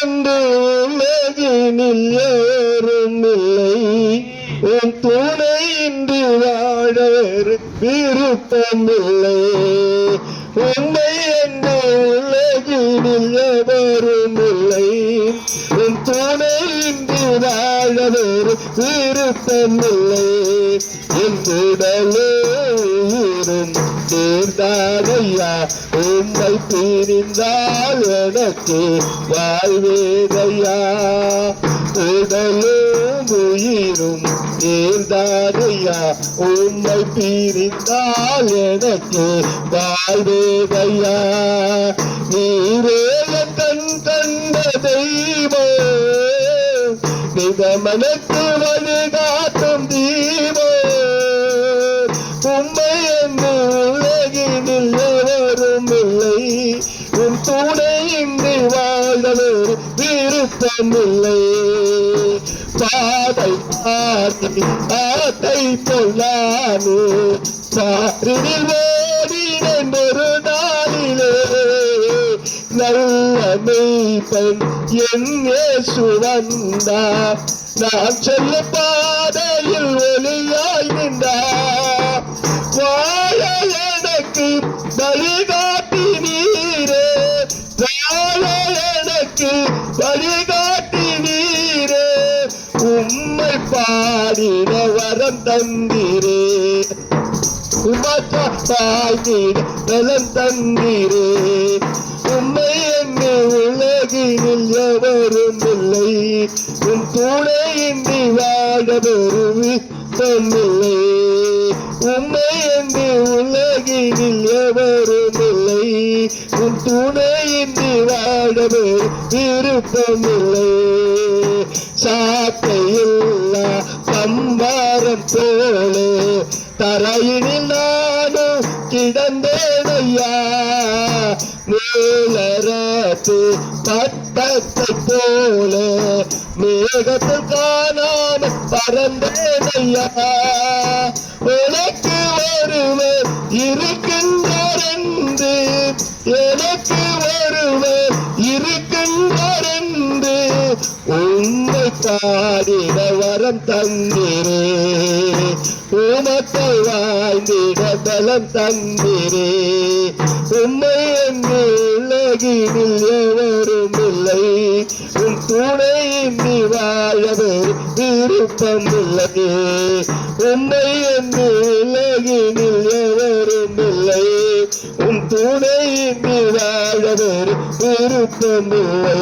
என்று உலகினில் யாரும் இல்லை. உன் துணையின்றி வாழ விருப்பமில்லை. உண்மை என்று உலகினில் எவரும் இல்லை. உன் துணையின்றி வாழ விருப்பமில்லை. என் உடலும் சேர்ந்தாதையா, உண்மை பிரிந்தால் எனக்கு வாழ்வேதையா. உடலும் உயிரும் சேர்ந்தாதையா, உண்மை பிரிந்தால் எனக்கு வாழ்வேதையா. நீரே கண் கண்ட தெய்வம், நிகமனுக்கு வழிகாட்டும் தீபம். உண்மை என்று உலகினில் எவரும் இல்லை. உன் துணையின்றி வாழ விருப்பமில்லை. பாதை பாதி ஆத்தை பொல்லானு பாரினில் ஓடினேன் ஒரு நாளிலே. நல்ல மெய்ப்பன் என் இயேசு வந்தார். நான் செல்ல பாதையில் ஒளியாய் நின்றார். வாழ எனக்கு வழிகாட்டி நீரே, வாழ எனக்கு வழிகாட்டி நீரே. உம்மை பாடின வரம் தந்தீரே, உமக்கு பாடின பலம் தந்தீரே. உம்மை என்று உலகினில் எவரும் இல்லை. உன் துணையின்றி வாழ விருப்பமில்லை. உம்மை என்று உலகினில் எவரும் இல்லை. உன் துணையின்றி வாழ விருப்பமில்லை. சாக்கையில்லா பம்பாரம் போலே தரையினில் நானும் கிடந்தேனையா. மேலரத்து பட்டத்தை போல மேகத்தில் காணாமல் பறந்தேனையா. உனக்கு ஒருவர் இருக்கின்றார் என்று, எனக்கு ஒருவர் இருக்கின்றார் என்று உண்மை பாடிட வரம் தந்திரே. உமத்தை வாழ்ந்திட பலம் தந்திரே. உண்மை என்று உலகினில் எவரும் இல்லை. உன் துணையின்றி வாழ விருப்பமில்லை. உண்மை என்று உலகினில் எவரும் இல்லை. உன் துணையின்றி வாழ விருப்பமில்லை.